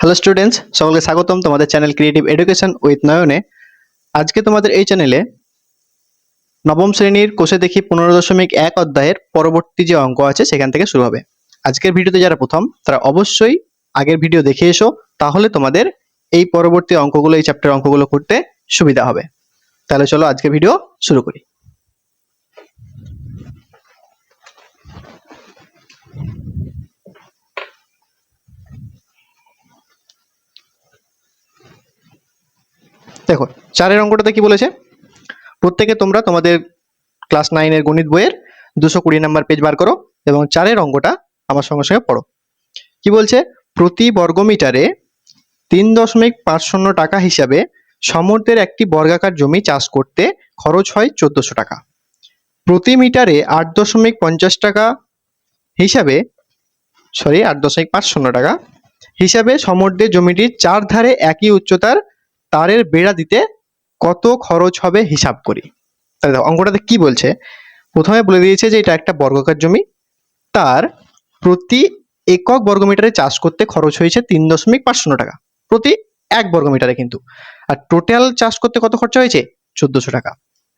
Hello students, সকলকে স্বাগতম তোমাদের চ্যানেল ক্রিয়েটিভ এডুকেশন উইথ নয়নে। আজকে তোমাদের এই চ্যানেলে নবম শ্রেণীর কোষে দেখি 15.1 অধ্যায়ের পরবর্তী যে অঙ্ক আছে সেখান থেকে শুরু হবে। আজকের ভিডিওতে যারা প্রথম তারা অবশ্যই আগের ভিডিও দেখে এসো, তাহলে তোমাদের এই পরবর্তী অঙ্কগুলো, এই চ্যাপ্টার অঙ্কগুলো করতে সুবিধা হবে। তাহলে চলো আজকে ভিডিও শুরু করি। দেখো, চারের অঙ্কটাতে কি বলেছে, প্রত্যেকে তোমরা তোমাদের ক্লাস 9-এর গণিত বইয়ের 220 নম্বর পেজ বার করো এবং চারের অঙ্কটা আমার সঙ্গে সঙ্গে পড়ো। কি বলছে, প্রতি বর্গমিটারে 3.50 টাকা হিসাবে সমুদ্রের একটি বর্গাকার জমি চাষ করতে খরচ হয় 1400 টাকা। প্রতি মিটারে 8.50 টাকা হিসাবে 8.50 টাকা হিসাবে সমুদ্রের জমিটির চার ধারে একই উচ্চতার তারের বেড়া দিতে কত খরচ হবে হিসাব করি। তাহলে দেখো অঙ্কটাতে কি বলছে, প্রথমে বলে দিয়েছে যে এটা একটা বর্গাকার জমি, তার প্রতি একক বর্গমিটারে চাষ করতে খরচ হয়েছে 3.50 টাকা প্রতি এক বর্গমিটারে, কিন্তু আর টোটাল চাষ করতে কত খরচা হয়েছে 1400 টাকা।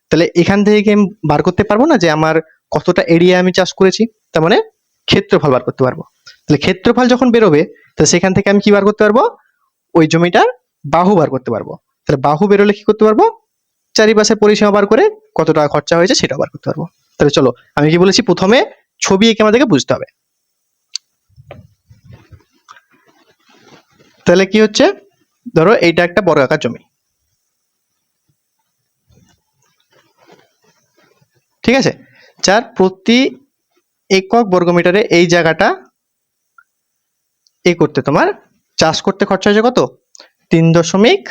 তাহলে এখান থেকে আমি বার করতে পারবো না যে আমার কতটা এরিয়া আমি চাষ করেছি, তার মানে ক্ষেত্রফল বার করতে পারবো। তাহলে ক্ষেত্রফল যখন বেরোবে তাহলে সেখান থেকে আমি কি বার করতে পারবো, ওই জমিটার বাহু বার করতে পারবো। তাহলে বাহু বেরোলে কি করতে পারবো, চারিপাশে পরিসীমা বার করে কত টাকা খরচা হয়েছে সেটা বার করতে পারবো। তাহলে চলো, আমি কি বলেছি, প্রথমে ছবি এঁকে আমাদেরকে বুঝতে হবে। তাহলে কি হচ্ছে, ধরো এইটা একটা বর্গাকার জমি, ঠিক আছে, যার প্রতি একক বর্গমিটারে এই জায়গাটা এ করতে তোমার চাষ করতে খরচা হয়েছে কত, 3.50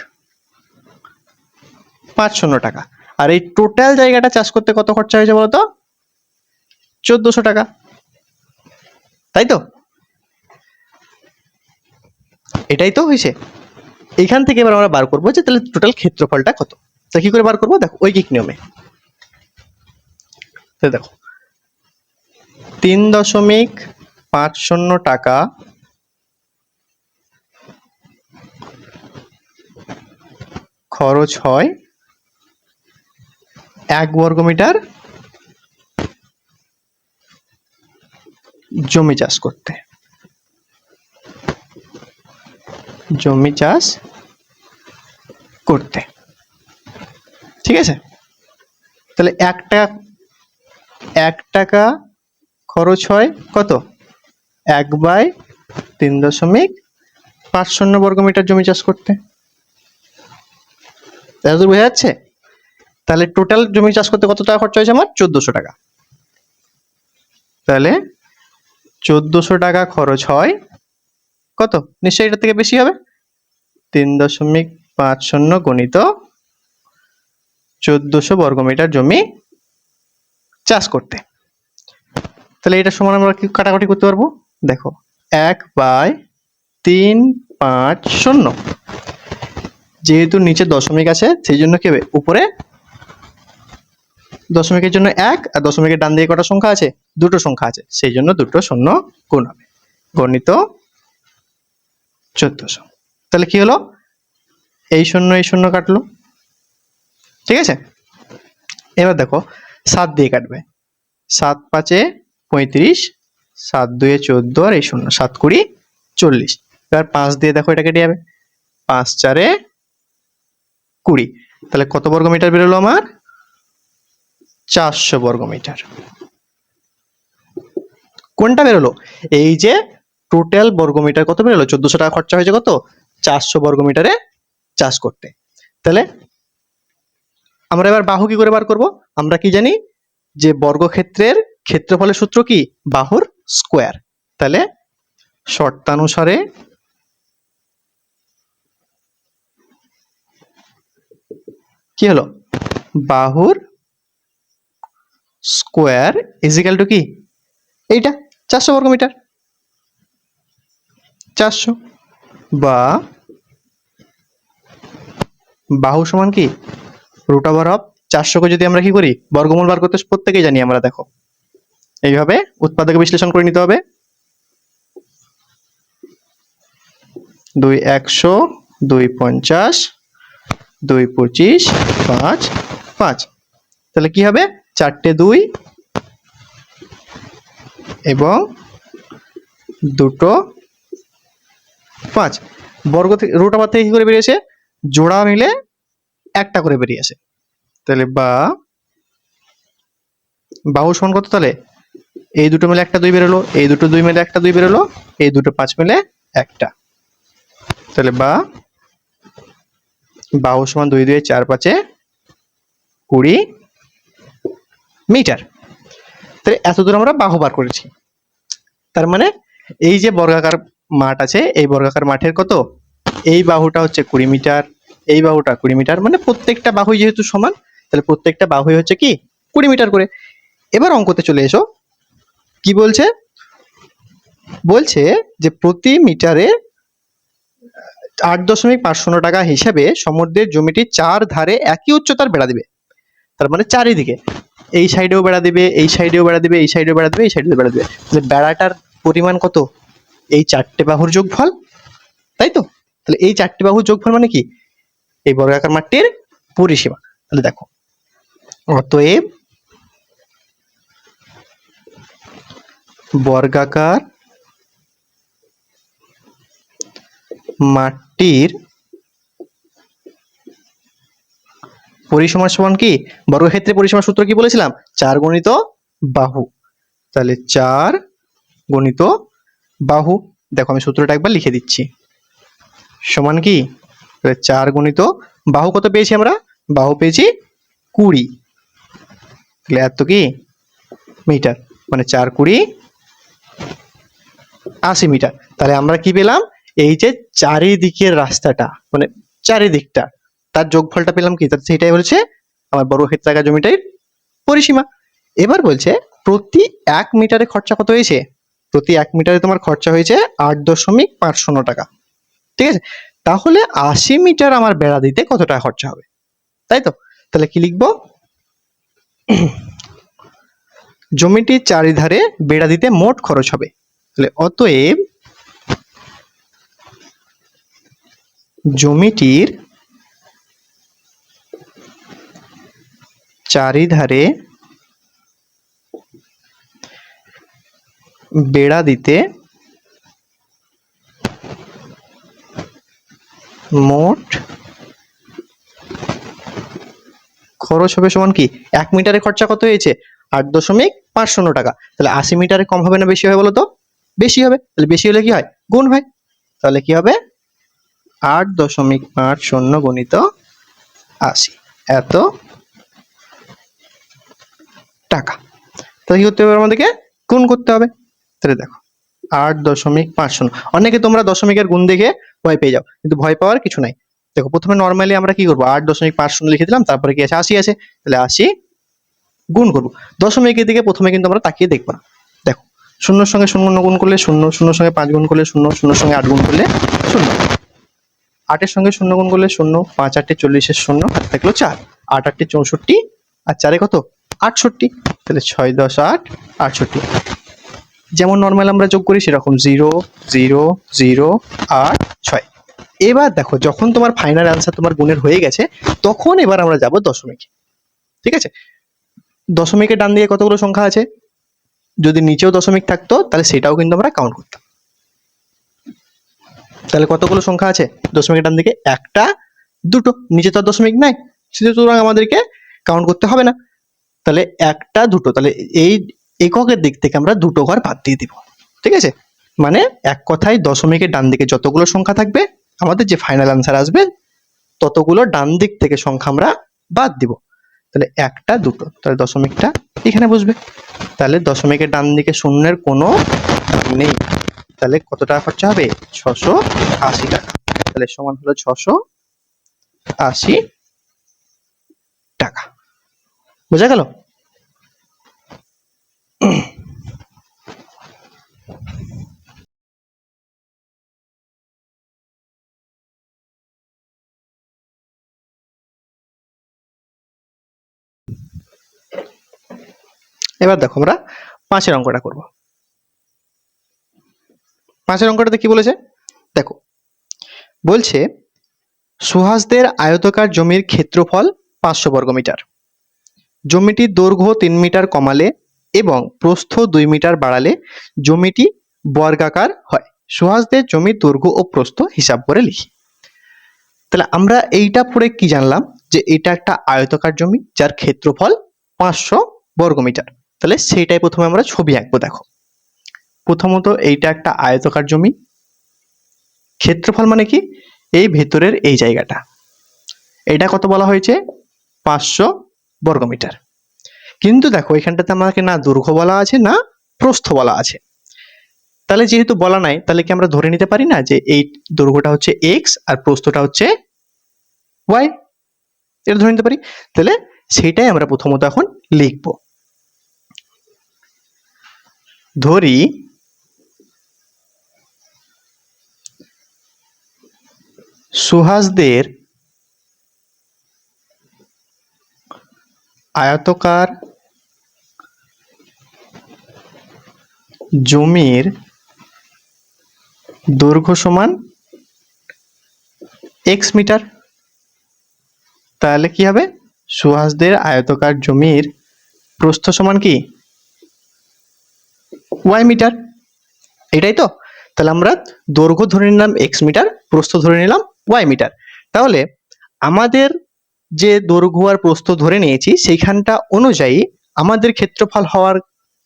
টাকা। আর এই টোটাল জায়গাটা চাষ করতে কত খরচা হয়েছে বলতো, 1400 টাকা, তাই তো? এটাই তো হয়েছে। এইখান থেকে এবার আমরা বার করবো যে তাহলে টোটাল ক্ষেত্রফলটা কত। তা কি করে বার করবো, দেখো ঐকিক নিয়মে। দেখো 3.50 টাকা খরচ হয় 1 বর্গমিটার জমি চাষ করতে। ঠিক আছে, তাহলে 1 টাকা খরচ হয় কত, 1/3.50 বর্গমিটার জমি চাষ করতে। এতদূর বোঝা যাচ্ছে? তাহলে টোটাল জমি চাষ করতে কত টাকা খরচা হয়েছে আমার, 1400 টাকা। তাহলে 1400 টাকা খরচ হয় কত, নিশ্চয়ই এটার থেকে বেশি হবে, 3.50 গুণিত 1400 বর্গমিটার জমি চাষ করতে। তাহলে এটা সমান আমরা কি কাটাকাটি করতে পারবো, দেখো 1/350, যেহেতু নিচে দশমিক আছে সেই জন্য কি হবে, উপরে দশমিকের জন্য 1 আর দশমিকের ডান দিকে কটা সংখ্যা আছে, দুটো সংখ্যা আছে, সেই জন্য দুটো শূন্য গুণ হবে, গণিত 1400। তাহলে কি হলো, এই শূন্য কাটলো, ঠিক আছে। এবার দেখো 7 দিয়ে কাটবে, 7×5 35, 7×2 14, আর এই 0, 7×20 40। এবার 5 দিয়ে দেখো এটা কেটে যাবে, 5×4 20। তাহলে কত বর্গমিটার বেরোলো আমার, 400 বর্গমিটার। কোনটা বেরোলো, এই যে টোটাল বর্গমিটার কত বেরোলো, 1400 টাকা খরচা হয়েছে কত, 400 বর্গমিটারে চাষ করতে। তাহলে আমরা এবার বাহু কি করে বার করব, আমরা কি জানি যে বর্গক্ষেত্রের ক্ষেত্রফলের সূত্র কি, বাহুর স্কোয়ার। তাহলে শর্তানুসারে কি হলো, বাহুর স্কোয়ার ইজিক্যাল টু কি, এইটা 400 বর্গমিটার, 400, বা বাহু সমান কি, রুট ওভার অফ 400 কে যদি আমরা কি করি, বর্গমূল বার করতে প্রত্যেকেই জানি আমরা, দেখো এইভাবে উৎপাদকে বিশ্লেষণ করে নিতে হবে। 2 100, 2 50, 2 25, 5 5। তাহলে কি হবে? 4টে 2 এবং 2টো 5। বর্গ থেকে রুট ওভার থেকে কি করে বেরিয়েছে? জোড়া মিলে একটা করে বেরিয়ে আসে। তাহলে বাহু সমান কত? তাহলে এই দুটো মিলে একটা 2 বেরোলো, এই দুটো 2 মিলে একটা 2 বেরোলো, এই দুটো 5 মিলে একটা। তাহলে বাহু সমান 2 2 4 5 20 মিটার। তাহলে এতদূর আমরা বাহু বার করেছি। তার মানে এই যে বর্গাকার মাঠ আছে, এই বর্গাকার মাঠের কত? এই বাহুটা হচ্ছে 20 মিটার, এই বাহুটা 20 মিটার, মানে প্রত্যেকটা বাহুই যেহেতু সমান, তাহলে প্রত্যেকটা বাহুই হচ্ছে কি 20 মিটার করে। এবার অঙ্কতে চলে এসো। কি বলছে? বলছে যে প্রতি মিটারে 8.50 টাকা হিসাবে সমুদ্রের জমিটির 4 ধারে একই উচ্চতার বেড়া দিবে। তার মানে চারিদিকে, এই সাইডেও বেড়া দিবে, এই সাইডেও বেড়া দিবে, এই সাইডেও বেড়া দিবে, এই সাইডেও বেড়া দিবে। তাহলে বেড়াটার পরিমাণ কত? এই 4টে বাহুর যোগফল, তাই তো? তাহলে এই 4টে বাহুর যোগফল মানে কি? এই বর্গাকার মাঠটির পরিসীমা। তাহলে দেখো, অতএব বর্গাকার মাঠটির পরিসীমা সমান কি? বর্গক্ষেত্রের পরিসীমার সূত্র কি বলেছিলাম? 4 গুণিত বাহু। তাহলে 4 গুণিত বাহু। দেখো আমি সূত্রটা একবার লিখে দিচ্ছি। সমান কি? 4 গুণিত বাহু কত পেয়েছি আমরা? বাহু পেয়েছি 20। তাহলে এত কি মিটার, মানে 4 20 80 মিটার। তাহলে আমরা কি পেলাম? এই যে চারিদিকের রাস্তাটা, মানে চারিদিকটা, তার যোগফলটা পেলাম কি? সেটাই হচ্ছে আমার বর্গক্ষেত্রাকার জমিটার পরিসীমা। এবার বলছে প্রতি 1 মিটারে খরচা কত হয়েছে? প্রতি 1 মিটারে তোমার খরচা হয়েছে 8.50 টাকা। ঠিক আছে? তাহলে 80 মিটার আমার বেড়া দিতে কত টাকা খরচা হবে? তাই তো? তাহলে কি লিখবো? জমিটির চারিধারে বেড়া দিতে মোট খরচ হবে। তাহলে অতএব জমিটির চারিধারে বেড়া দিতে মোট খরচ হবে সমান কি? 1 মিটারে খরচা কত হয়েছে? 8.50 টাকা। তাহলে 80 মিটারে কম হবে না বেশি হবে বলো তো? বেশি হবে। তাহলে বেশি হলে কি হয়? গুণ হয়। তাহলে কি হবে? 8.50 গুণিত 80, এত টাকা। তাহলে কি করতে হবে? আমাদেরকে গুণ করতে হবে। তাহলে দেখো 8.50। অনেকে তোমরা দশমিকের গুণ দেখে ভয় পেয়ে যাও, কিন্তু ভয় পাওয়ার কিছু নাই। দেখো প্রথমে নর্মালি আমরা কি করবো? 8.50 লিখে দিলাম, তারপরে কি আছে? 80 আছে। তাহলে 80 গুণ করবো। দশমিকের দিকে প্রথমে কিন্তু আমরা তাকিয়ে দেখবো না। দেখো, শূন্যর সঙ্গে শূন্য গুণ করলে শূন্য, শূন্যর সঙ্গে 5 গুণ করলে শূন্য, শূন্যর সঙ্গে 8 গুণ করলে শূন্য, 8-এর সঙ্গে শূন্য গুণ করলে শূন্য, 5 8 40 শূন্য, হাতে থাকলো 4, 8 8 64, আর 4 কত? 68। তাহলে 6 10 8 68। যেমন নর্মাল আমরা যোগ করি সেরকম 0 0 0 8 6। এবার দেখো, যখন তোমার ফাইনাল অ্যান্সার তোমার গুণের হয়ে গেছে, তখন এবার আমরা যাব দশমিক। ঠিক আছে? দশমিকের ডান দিকে কতগুলো সংখ্যা আছে? যদি নিচেও দশমিক থাকতো তাহলে সেটাও কিন্তু আমরা কাউন্ট করতাম। তাহলে কতগুলো সংখ্যা আছে দশমিকের ডান দিকে? একটা, দুটো। নিচে তো দশমিক নাই, সুতরাং আমাদেরকে কাউন্ট করতে হবে না। তাহলে একটা, দুটো, তাহলে এই এককের দিক থেকে আমরা দুটো ঘর বাদ দিয়ে দিব। ঠিক আছে? মানে এক কথায় দশমিকের ডান দিকে যতগুলো সংখ্যা থাকবে, আমাদের যে ফাইনাল আনসার আসবে ততগুলো ডান দিক থেকে সংখ্যা আমরা বাদ দিব। তাহলে একটা, দুটো, তাহলে দশমিকটা এখানে বসবে। তাহলে দশমিকের ডান দিকে শূন্যের কোনো দাম নেই। তাহলে কত টাকা খরচা হবে? 680 টাকা। তাহলে সমান হলো 680 টাকা। বোঝা গেল? এবার দেখো আমরা 5-এর অঙ্কটা করব। 5-এর অঙ্কটাতে কি বলেছে? দেখো, বলছে সুহাসদের আয়তাকার জমির ক্ষেত্রফল 500 বর্গমিটার। জমিটির দৈর্ঘ্য 3 মিটার কমালে এবং প্রস্থ 2 মিটার বাড়ালে জমিটি বর্গাকার হয়। সুহাসদের জমির দৈর্ঘ্য ও প্রস্থ হিসাব করে লিখি। তাহলে আমরা এইটা পড়ে কি জানলাম, যে এটা একটা আয়তাকার জমি যার ক্ষেত্রফল 500 বর্গমিটার। তাহলে সেইটাই প্রথমে আমরা ছবি আঁকবো। দেখো, প্রথমত এইটা একটা আয়তাকার জমি, ক্ষেত্রফল মানে কি, এই ভেতরের এই জায়গাটা, এটা কত বলা হয়েছে, 500 বর্গমিটার। কিন্তু দেখো এখানটাতে আমাকে না দৈর্ঘ্য বলা আছে না প্রস্থ বলা আছে। তাহলে যেহেতু বলা নাই, তাহলে কি আমরা ধরে নিতে পারি না যে এই দৈর্ঘ্যটা হচ্ছে এক্স আর প্রস্থটা হচ্ছে ওয়াই, এটা ধরে নিতে পারি। তাহলে সেটাই আমরা প্রথমত এখন লিখব। ধরি সুহাসদের আয়তাকার জমির দৈর্ঘ্য সমান এক্স মিটার। তাহলে কি হবে, সুহাসদের আয়তাকার জমির প্রস্থ সমান কি, ওয়াই মিটার। এটাই তো। তাহলে আমরা দৈর্ঘ্য ধরে নিলাম এক্স মিটার, প্রস্থ ধরে নিলাম ওয়াই মিটার। তাহলে আমাদের যে দৈর্ঘ্য আর প্রস্থ ধরে নিয়েছি সেইখানটা অনুযায়ী আমাদের ক্ষেত্রফল হওয়ার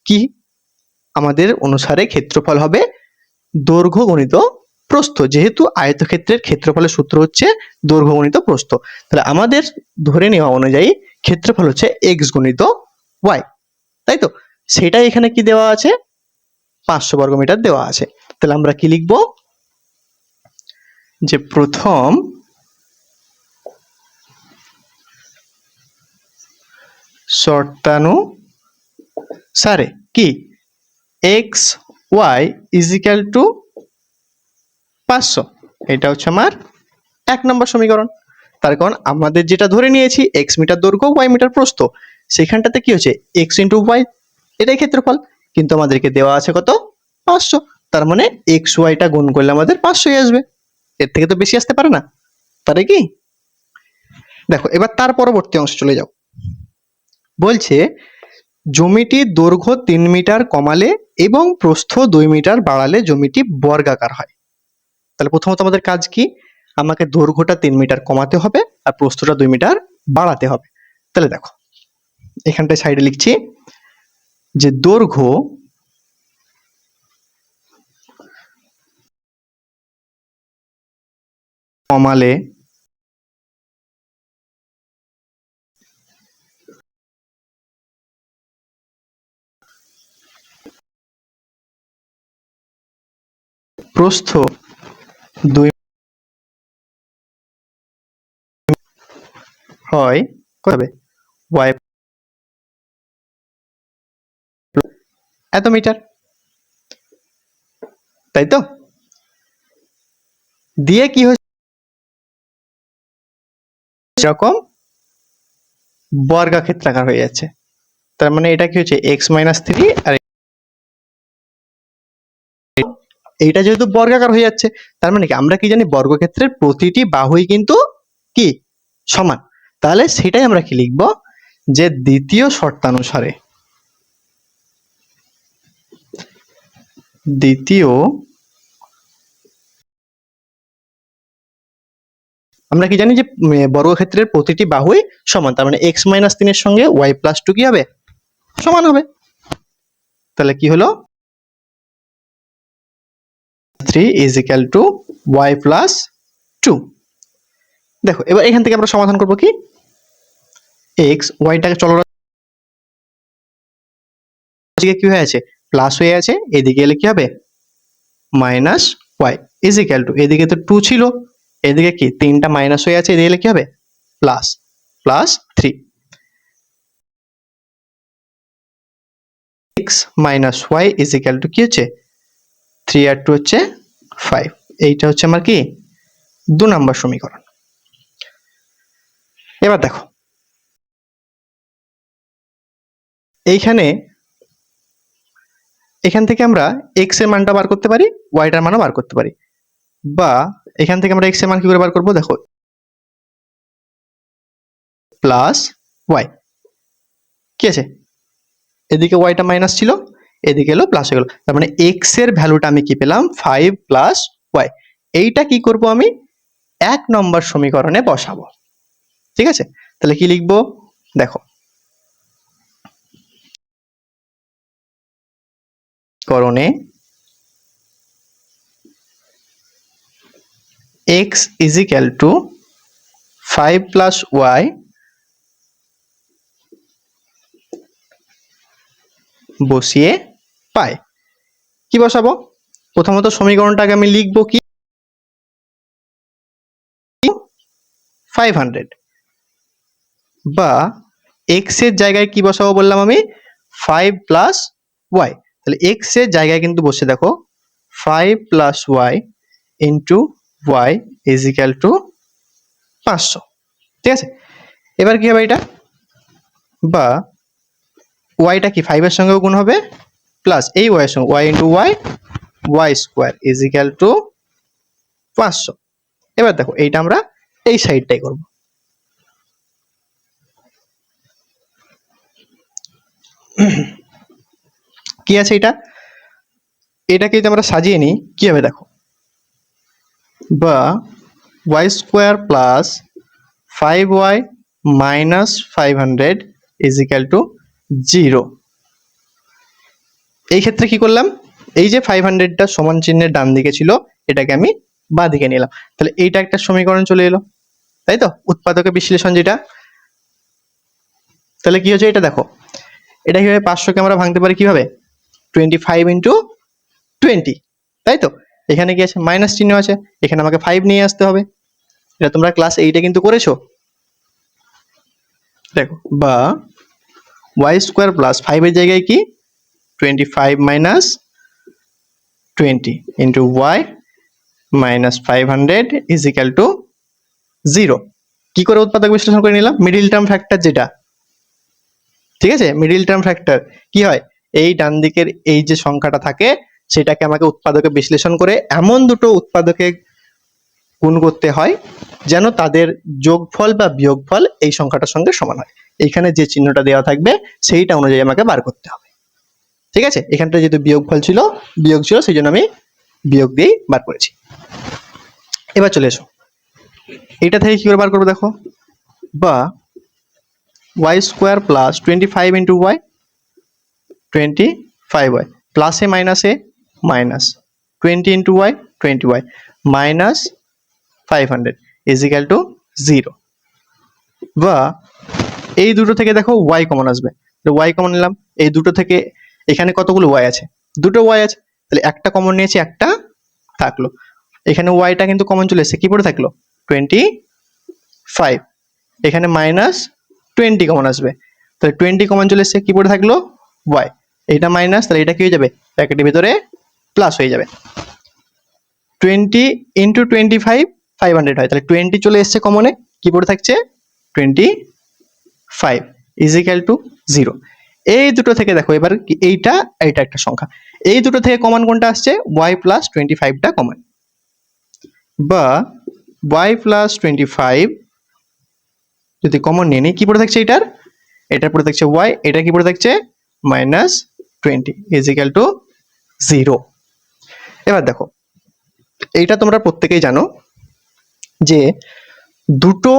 কি, আমাদের অনুসারে ক্ষেত্রফল হবে দৈর্ঘ্য গণিত প্রস্থ। যেহেতু আয়তক্ষেত্রের ক্ষেত্রফলের সূত্র হচ্ছে দৈর্ঘ্য গণিত প্রস্থ, তাহলে আমাদের ধরে নেওয়া অনুযায়ী ক্ষেত্রফল হচ্ছে এক্স গণিত ওয়াই, তাই তো। সেটাই এখানে কি দেওয়া আছে, 500 বর্গমিটার দেওয়া আছে। তাহলে আমরা কি লিখব, যে প্রথম শর্তানুসারে কি X Y is equal to 500, এটা হচ্ছে আমার 1 নম্বর সমীকরণ। তার কারণ আমাদের যেটা ধরে নিয়েছি এক্স মিটার দৈর্ঘ্য ওয়াই মিটার প্রস্থ, সেখানটাতে কি হচ্ছে এক্স ইন্টু ওয়াই, এটাই ক্ষেত্রফল। কিন্তু আমাদেরকে দেওয়া আছে কত, 500। তার মানে এক্স ওয়াইটা গুণ করলে আমাদের 500 আসবে, এর থেকে তো বেশি আসতে পারে না, পারে কি? দেখো এবার তার পরবর্তী অংশে চলে যাও। বলছে জমিটির দৈর্ঘ্য 3 মিটার কমালে এবং প্রস্থ 2 মিটার বাড়ালে জমিটি বর্গাকার হয়। তাহলে প্রথমত আমাদের কাজ কি, আমাকে দৈর্ঘ্যটা 3 মিটার কমাতে হবে আর প্রস্থটা 2 মিটার বাড়াতে হবে। তাহলে দেখো এখানটায় সাইডে লিখছি যে দৈর্ঘ্য কমালে প্রস্থ 2 হয়, কত হবে, ওয়াই এত মিটার, তাই তো। দিয়ে কি হচ্ছে, এরকম বর্গাক্ষেত্রাকার হয়ে যাচ্ছে। তার মানে এটা কি হচ্ছে এক্স মাইনাস 3, আর এইটা যেহেতু বর্গাকার হয়ে যাচ্ছে, তার মানে কি আমরা কি জানি বর্গক্ষেত্রের প্রতিটি বাহুই কিন্তু কি সমান। তাহলে সেটাই আমরা কি লিখব, যে দ্বিতীয় শর্তানুসারে, দ্বিতীয় আমরা কি জানি যে বর্গক্ষেত্রের প্রতিটি বাহুই সমান, তার মানে এক্স মাইনাস 3 এর সঙ্গে ওয়াই প্লাস 2 কি হবে, সমান হবে। তাহলে কি হলো, 3 is equal to Y plus 2। দেখো এবার এখান থেকে আমরা সমাধান করব কি, এক্স ওয়াইটাকে চলরাশি কি হয়ে আছে, প্লাস হয়ে আছে, এদিকে এলে কি হবে minus Y is equal to, এদিকে তো 2 ছিল, এদিকে কি 3টা মাইনাস হয়ে আছে, এদিকে এলে কি হবে plus, plus 3 X minus Y is equal to কি হচ্ছে 3 আর 2 হচ্ছে 5। এইটা হচ্ছে আমার কি 2 নম্বর সমীকরণ। এবার দেখো এইখানে, এখান থেকে আমরা এক্স এর মানটা বার করতে পারি, ওয়াইটার মানও বার করতে পারি। বা এখান থেকে আমরা এক্স এর মান কি করে বার করবো, দেখো প্লাস ওয়াই, কি আছে এদিকে ওয়াইটা মাইনাস ছিল, এদিকে এলো প্লাস হয়ে গেল, তার মানে এক্স এর ভ্যালুটা আমি কি পেলাম 5 প্লাস ওয়াই। এইটা কি করব আমি 1 নম্বর সমীকরণে বসাবো। ঠিক আছে, তাহলে কি লিখবো দেখো, করণে x is equal to 5 plus y বসিয়ে পাই। কি বসাবো, প্রথমত সমীকরণটাকে আমি লিখবো কি 500, বা x এর জায়গায় কি বসাবো বললাম আমি 5 প্লাস ওয়াই। তাহলে x এর জায়গায় কিন্তু বসে দেখো 5 plus Y into Y is equal to 500। ঠিক আছে, এবার কি হবে এটা, বা ওয়াইটা কি 5 এর সঙ্গেও গুণ হবে প্লাস এই ওয়াই এর সঙ্গে Y into Y Y square is equal to 500। এবার দেখো এইটা আমরা এই সাইডটাই করব। কি আছে এটাকে যদি আমরা সাজিয়ে নিই কি হবে দেখো, বা Y square plus 5y minus 500 is equal to 0। এই ক্ষেত্রে কি করলাম, এই যে 500টা সমান চিহ্নের ডান দিকে ছিল এটাকে আমি বাঁ দিকে নিলাম, তাহলে এইটা একটা সমীকরণ চলে এলো, তাই তো, উৎপাদকের বিশ্লেষণ যেটা। তাহলে কি হচ্ছে এটা দেখো, এটা কিভাবে 500কে আমরা ভাঙতে পারি কিভাবে 25 ইন্টু 20, তাই তো, এখানে কি আছে মাইনাস চিহ্ন আছে, এখানে আমাকে 5 নিয়ে আসতে হবে, এটা তোমরা ক্লাস 8-এ কিন্তু করেছো। দেখো, বা ওয়াই স্কোয়ার প্লাস 5 এর জায়গায় কি 25 minus 20 into Y minus 500 is equal to 0। কি করে উৎপাদক বিশ্লেষণ করে নিলাম, মিডিল টার্ম ফ্যাক্টর যেটা, ঠিক আছে, মিডিল টার্ম ফ্যাক্টর কি হয়, এই ডান দিকের এই যে সংখ্যাটা থাকে সেটাকে আমাকে উৎপাদকে বিশ্লেষণ করে এমন দুটো উৎপাদকে গুণ করতে হয় যেন তাদের যোগফল বা বিয়োগফল এই সংখ্যাটার সঙ্গে সমান হয়। এইখানে যে চিহ্নটা দেওয়া থাকবে সেইটা অনুযায়ী আমাকে বার করতে হবে। ঠিক আছে, এখানটা যেহেতু বিয়োগফল ছিল, বিয়োগ ছিল, সেই জন্য আমি বিয়োগ দিয়েই বার করেছি। এবার চলে এসো, এটা থেকে কি করে বার করবো দেখো, বা Y square plus 25 into Y 25y প্লাসে মাইনাসে minus 20 into Y 20y minus 500 is equal to 0। বা এই দুটো থেকে দেখো ওয়াই কমন আসবে, ওয়াই কমন নিলাম, এই দুটো থেকে এখানে কতগুলো ওয়াই আছে, দুটো ওয়াই আছে, তাহলে একটা কমন নিয়েছি, একটা থাকলো, এখানে ওয়াইটা কিন্তু কমন চলে এসেছে, কি পড়ে থাকলো 25, এখানে মাইনাস 20 কমন আসবে, তাহলে 20 কমন চলে এসেছে, কি পড়ে থাকলো ওয়াই, এইটা মাইনাস, তাহলে এটা কি হয়ে যাবে ব্র্যাকেটের ভিতরে প্লাস হয়ে যাবে, 20 ইন্টু 25 500 হয়, তাহলে 20 চলে এসছে কমনে, কি পড়ে থাকছে 25 ইজ ইকাল টু 0। এই দুটো থেকে দেখো এবার এইটা এইটা একটা সংখ্যা, এই দুটো থেকে কমন কোনটা আসছে y প্লাস 25টা কমন, বা y প্লাস 25 যদি কমন নিয়ে নিই কি পড়ে থাকছে এটার পড়ে থাকছে y, এটা কি পড়ে থাকছে মাইনাস 20 ইজ ইকাল টু 0। এবার দেখো এইটা তোমরা প্রত্যেকেই জানো যে দুটো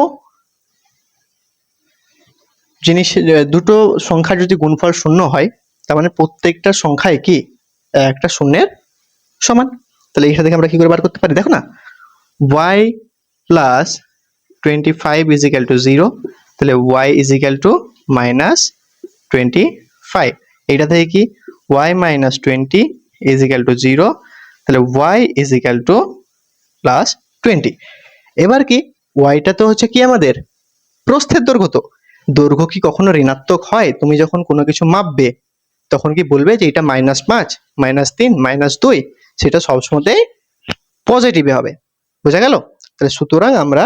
জিনিস, দুটো সংখ্যার যদি গুণফল শূন্য হয় তার মানে প্রত্যেকটা সংখ্যায় কি একটা শূন্যের সমান। তাহলে এইটা থেকে আমরা কি করে বার করতে পারি দেখো না, y plus 25 is equal to 0, তাহলে y is equal two minus 25, এইটা থেকে কি y minus 20 is equal to 0, তাহলে y is equal two plus 20। এবার কি ওয়াইটা তো হচ্ছে কি আমাদের প্রস্থের দৈর্ঘ্য, তো দৈর্ঘ্য কি কখনো ঋণাত্মক হয়, তুমি যখন কোনো কিছু মাপবে তখন কি বলবে যে এটা -5 -3 -2, সেটা সবসময়তেই পজিটিভে হবে, বোঝা গেল। তাহলে সুতরাং আমরা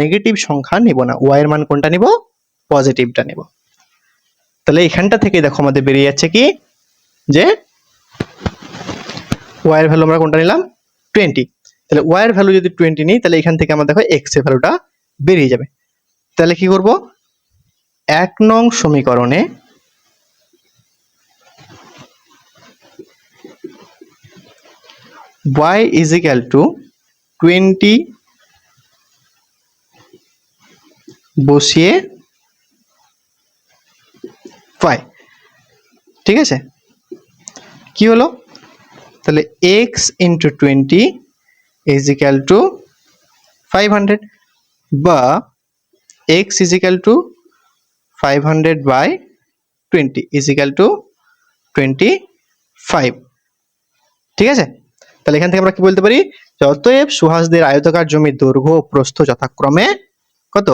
নেগেটিভ সংখ্যা নিব না, ওয়াই এর মান কোনটা নিব পজিটিভটা নিব। তাহলে এখানটা থেকে দেখো আমাদের বেরিয়ে যাচ্ছে কি যে ওয়াই এর ভ্যালু আমরা কোনটা নিলাম 20, তাহলে ওয়াই এর ভ্যালু যদি 20 নিই তাহলে এখান থেকে আমরা দেখো এক্স এর ভ্যালুটা বেরিয়ে যাবে। তাহলে কি করব, 1 নং সমীকরণে y is equal to 20 বসিয়ে y, ঠিক আছে, কি হলো, তাহলে x into 20 is equal to 500 বা x is equal to 500 by 20 is equal to 25, ঠিক আছে। তাহলে এখান থেকে আমরা কি বলতে পারি, অতএব সুহাসদের আয়তাকার জমির দৈর্ঘ্য ও প্রস্থ যথাক্রমে কত,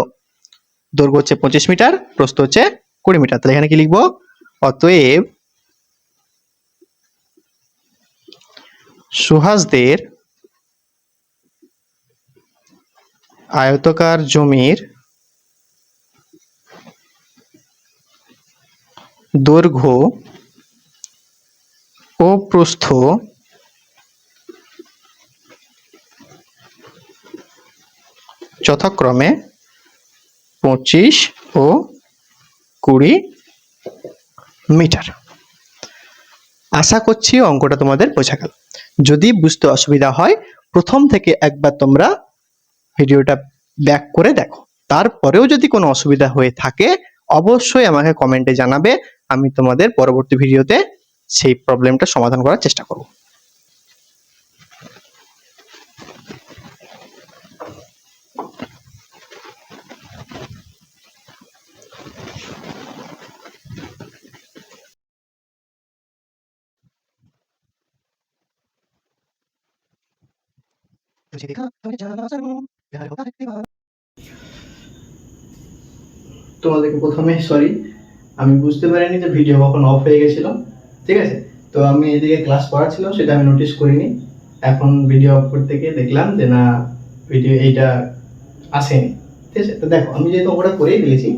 দৈর্ঘ্য হচ্ছে 25 মিটার, প্রস্থ হচ্ছে 20 মিটার। তাহলে এখানে কি লিখবো, অতএব সুহাসদের আয়তাকার জমির দৈর্ঘ্য ও প্রস্থ যথাক্রমে 25 ও 20 মিটার। আশা করছি অঙ্কটা তোমাদের বোঝা গেল। যদি বুঝতে অসুবিধা হয় প্রথম থেকে একবার তোমরা ভিডিওটা ব্যাক করে দেখো, তারপরেও যদি কোনো অসুবিধা হয়ে থাকে অবশ্যই আমাকে কমেন্টে জানাবে, আমি তোমাদের পরবর্তী ভিডিওতে সেই প্রবলেমটা সমাধান করার চেষ্টা করব। তোমাদেরকে প্রথমে সরি, আমি বুঝতে পারিনি যে ভিডিও কখন অফ হয়ে গেছিল, ঠিক আছে। তো আমি এদিকে ক্লাস করাচ্ছিলাম, সেটা আমি নোটিস করিনি। এখন ভিডিও অফ করতে গিয়ে দেখলাম যে না, ভিডিও এইটা আসেনি, ঠিক আছে। তো দেখো আমি যেহেতু ওটা করেই ফেলেছি,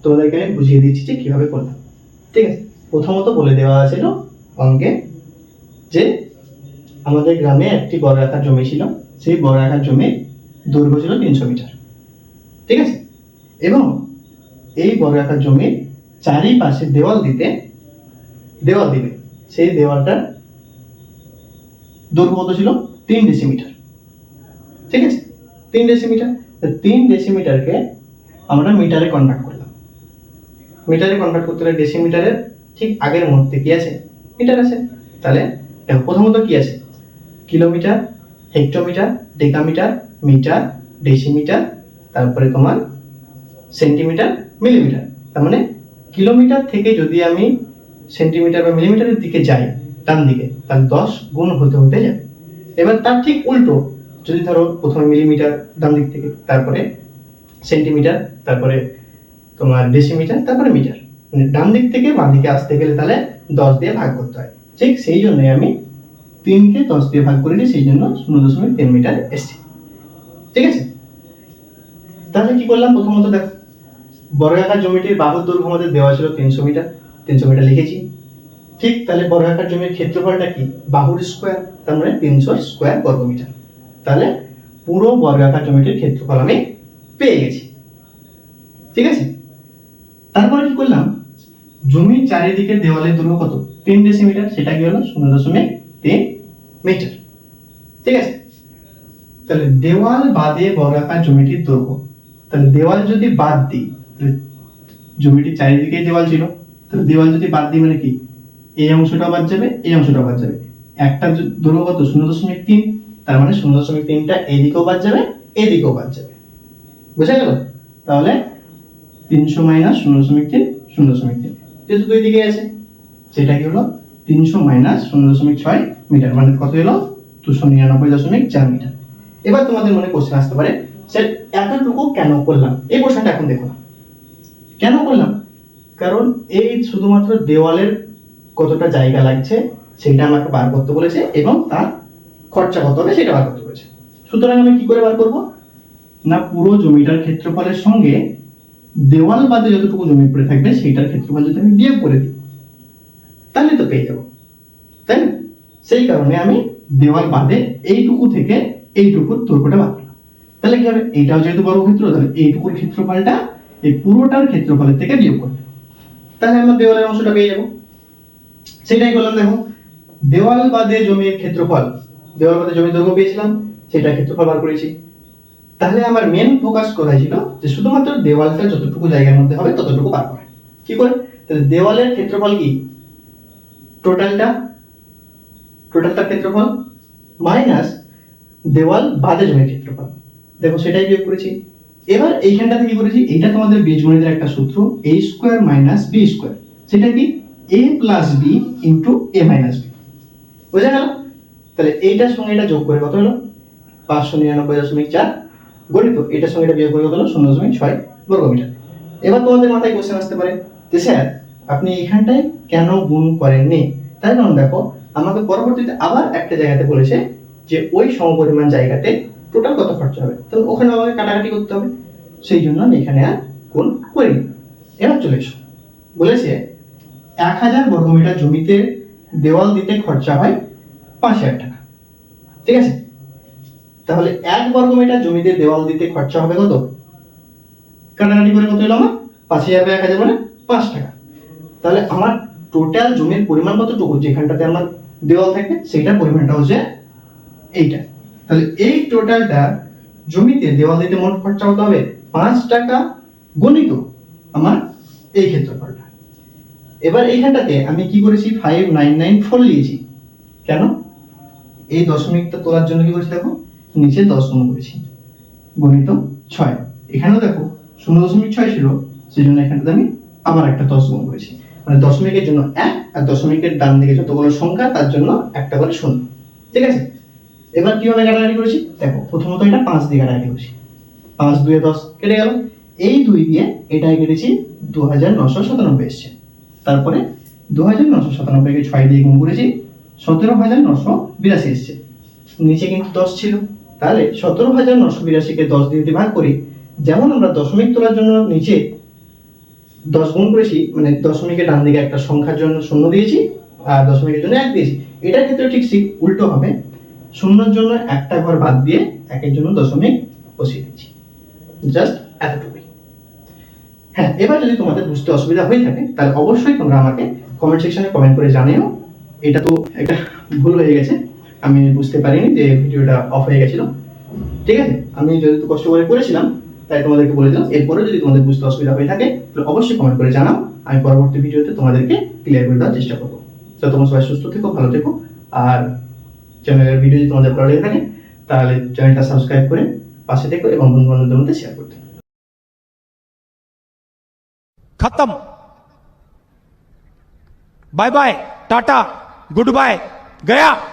তোমাদেরকে আমি বুঝিয়ে দিচ্ছি যে কীভাবে করলাম, ঠিক আছে। প্রথমত বলে দেওয়া ছিল অঙ্কে যে আমাদের গ্রামে একটি বড় আকার জমি ছিল, সেই বড় আকার জমির দৈর্ঘ্য ছিল 300 মিটার, ঠিক আছে। এবং এই বড় আকার জমির চারিপাশে দেওয়াল দিবে, সেই দেওয়ালটার দৈর্ঘ্য কত ছিল, 3 ডেসিমিটার, ঠিক আছে। 3 ডেসিমিটার, 3 ডেসিমিটারকে আমরা মিটারে কনভার্ট করলাম। মিটারে কনভার্ট করতে হলে ডেসিমিটারের ঠিক আগের মুহূর্তে কি আছে, মিটার আছে। তাহলে দেখো প্রথমত কি আছে, kilometre, hectometre, decametre, metre, decimetre, তারপরে তোমার সেন্টিমিটার, মিলিমিটার। তার মানে কিলোমিটার থেকে যদি আমি সেন্টিমিটার বা মিলিমিটারের দিকে যাই ডান দিকে, তাহলে 10 গুণ হতে হতে যাবে। এবার তার ঠিক উল্টো, যদি ধরো প্রথমে মিলিমিটার ডান দিক থেকে, তারপরে সেন্টিমিটার, তারপরে তোমার ডেসিমিটার, তারপরে মিটার, মানে ডান দিক থেকে বাম দিকে আসতে গেলে তাহলে 10 দিয়ে ভাগ করতে হয়। ঠিক সেই জন্যই আমি 3কে 10 দিয়ে ভাগ করেছি, সেই জন্য 0.3 মিটার এসছে, ঠিক আছে। তাহলে কি করলাম, প্রথমত দেখো বর্গাকার জমিটির বাহুর দৈর্ঘ্য আমাদের দেওয়া ছিল 300 মিটার, 300 মিটার লিখেছি। ঠিক তাহলে বর্গাকার জমির ক্ষেত্রফলটা কি, বাহুর স্কয়ার, তার মানে 300 স্কয়ার বর্গমিটার। তাহলে পুরো বর্গাকার জমিটির ক্ষেত্রফল আমি পেয়ে গেছি, ঠিক আছে। তারপরে কি করলাম, জমির চারিদিকে দেওয়ালের দৈর্ঘ্য কত, 3 ডেসিমিটার, সেটা কি হলো 0.3 মিটার, ঠিক আছে। তাহলে দেওয়াল বাদে বর্গাকার জমিটির দৈর্ঘ্য, তাহলে দেওয়াল যদি বাদ দিই, তাহলে জমিটির চারিদিকে দেওয়াল ছিল, তাহলে দেওয়াল যদি বাদ দিই মানে কি, এই অংশটা বাদ যাবে, এই অংশটা বাদ যাবে, একটা দৈর্ঘ্য কত 0.3, তার মানে 0.3টা এদিকেও বাদ যাবে, এদিকেও বাদ যাবে, বুঝা গেল। তাহলে 300 মাইনাস 0.3, 0.3 যেহেতু দুই দিকে আছে, সেটা কি হলো 300 মাইনাস 0.6 মিটার, মানে কত হলো 299.4 মিটার। এবার তোমাদের মনে কোশ্চেন আসতে পারে, স্যার এতটুকু কেন করলাম, এই কোশ্চেনটা এখন দেখো না, কেন করলাম, কারণ এই শুধুমাত্র দেওয়ালের কতটা জায়গা লাগছে সেটা আমাকে বার করতে বলেছে, এবং তার খরচা কত হবে সেটা বার করতে বলেছে। সুতরাং আমি কি করে বার করব না, পুরো জমিটার ক্ষেত্রফলের সঙ্গে দেওয়াল বাদে যতটুকু জমি পড়ে থাকবে সেইটার ক্ষেত্রফল যদি আমি বিয়োগ করে দিই তাহলে তো পেয়ে যাব, তাই না। সেই কারণে আমি দেওয়াল বাদে এইটুকু থেকে এইটুকুর দৈর্ঘ্যটা বাদ দিলাম। তাহলে কি হবে, এইটাও যেহেতু বর্গক্ষেত্র, তাহলে এইটুকুর ক্ষেত্রফলটা এই পুরোটার ক্ষেত্রফলের থেকে বিয়োগ করতে, তাহলে আমরা দেওয়ালের অংশটা পেয়ে যাবো। সেটাই করলাম। দেখো, দেওয়াল বাদে জমির ক্ষেত্রফল, দেওয়াল বাদে জমির দৈর্ঘ্য পেয়েছিলাম, সেটা ক্ষেত্রফল বার করেছি। তাহলে আমার মেন ফোকাস করা ছিল যে শুধুমাত্র দেওয়ালটা যতটুকু জায়গার মধ্যে হবে ততটুকু বার করা। কি করে, তাহলে দেওয়ালের ক্ষেত্রফল কি, টোটালটার ক্ষেত্রফল মাইনাস দেওয়াল বাদে জমির ক্ষেত্রফল, দেখো সেটাই বিয়োগ করেছি। এবার এইখানটাতে কি করেছি, এটা তোমাদের বীজগণিতের একটা সূত্র, a square minus b square, সেটা কি a plus b into a minus b, বুঝা গেল? তাহলে এইটার সঙ্গে এটা যোগ করে কত হলো 599.4 গণিত এটার সঙ্গে এটা বিয়োগ করে কত হলো 0.6 বর্গমিটার। এবার তোমাদের মাথায় কোশ্চেন আসতে পারে যে স্যার আপনি এখানটায় কেন গুণ করেননি? তাই কারণ দেখো, আমাকে পরবর্তীতে আবার একটা জায়গাতে বলেছে যে ওই সমপরিমাণ জায়গাতে টোটাল কত খরচা হবে, তো ওখানে আমাকে কাটাকাটি করতে হবে, সেই জন্য আমি এখানে আর গুণ করিনি। এবার চলে এসো, বলেছে 1000 বর্গমিটার জমিতে দেওয়াল দিতে খরচা হয় 5000 টাকা, ঠিক আছে? তাহলে 1 বর্গমিটার জমিতে দেওয়াল দিতে খরচা হবে কত, কাটাকাটি করে কত হলো আমার 5000 বাই 1000 মানে 5 টাকা। তাহলে আমার টোটাল জমির পরিমাণ কতটুকু, যেখানটাতে আমার দেওয়াল থাকবে সেইটার পরিমাণটা হচ্ছে এইটা। তাহলে এই টোটালটা জমিতে দেওয়াল দিতে মোট খরচা হতে হবে 5 টাকা গণিত আমার এই ক্ষেত্রফলটা। এবার এইখানটাতে আমি কি করেছি 5994 লিখেছি, কেন, এই দশমিকটা তোলার জন্য কি করেছি, দেখো নিচে 10 গুণ করেছি গণিত 6, এখানেও দেখো 0.6 ছিল, সেজন্য এখানটাতে আমি আবার একটা 10 গুণ করেছি, মানে দশমিকের জন্য 1 আর দশমিকের ডান দিকে যতগুলো সংখ্যা তার জন্য একটা করে 0, ঠিক আছে? এবার কিভাবে কাটাকাটি করেছি, দেখো প্রথমত এটা 5 দিয়ে কাটাকাটি করেছি, 5 2 10 কেটে গেল, এই 2 দিয়ে এটাই কেটেছি 2997 এসেছে, তারপরে 2997 কে 6 দিয়ে গুণ করেছি 17982 এসেছে, নিচে কিন্তু 10 ছিল, তাহলে 17982 কে 10 দিয়ে ভাগ করি, যেমন আমরা দশমিক তোলার জন্য নিচে 10 গুণ করেছি, মানে দশমিকের ডান দিকে একটা সংখ্যার জন্য 0 দিয়েছি আর দশমিকের জন্য 1 দিয়েছি, এটার ক্ষেত্রে ঠিক উল্টো হবে, শূন্যর জন্য একটা ঘর বাদ দিয়ে একের জন্য দশমিক বসিয়ে দিচ্ছি, জাস্ট এতটুকুই। হ্যাঁ, এবার যদি তোমাদের বুঝতে অসুবিধা হয়ে থাকে তাহলে অবশ্যই তোমরা আমাকে কমেন্ট সেকশনে কমেন্ট করে জানিও। এটা তো একটা ভুল হয়ে গেছে, আমি বুঝতে পারিনি যে ভিডিওটা অফ হয়ে গেছিল, ঠিক আছে? আমি যেহেতু কষ্ট করে করেছিলাম তাই তোমাদেরকে বলে দিলাম, এরপরে যদি তোমাদের বুঝতে অসুবিধা হয়ে থাকে তাহলে অবশ্যই কমেন্ট করে জানাও, আমি পরবর্তী ভিডিওতে তোমাদেরকে ক্লিয়ার করে দেওয়ার চেষ্টা করবো। তো তোমরা সবাই সুস্থ থেকো, ভালো থেকো, আর চ্যানেলের ভিডিও যদি তোমাদের ভালো লেগে থাকে তাহলে চ্যানেলটা সাবস্ক্রাইব করে পাশে থেকো এবং বন্ধু বান্ধবদের মধ্যে শেয়ার করতে। खत्म, bye bye, tata, good bye, गया।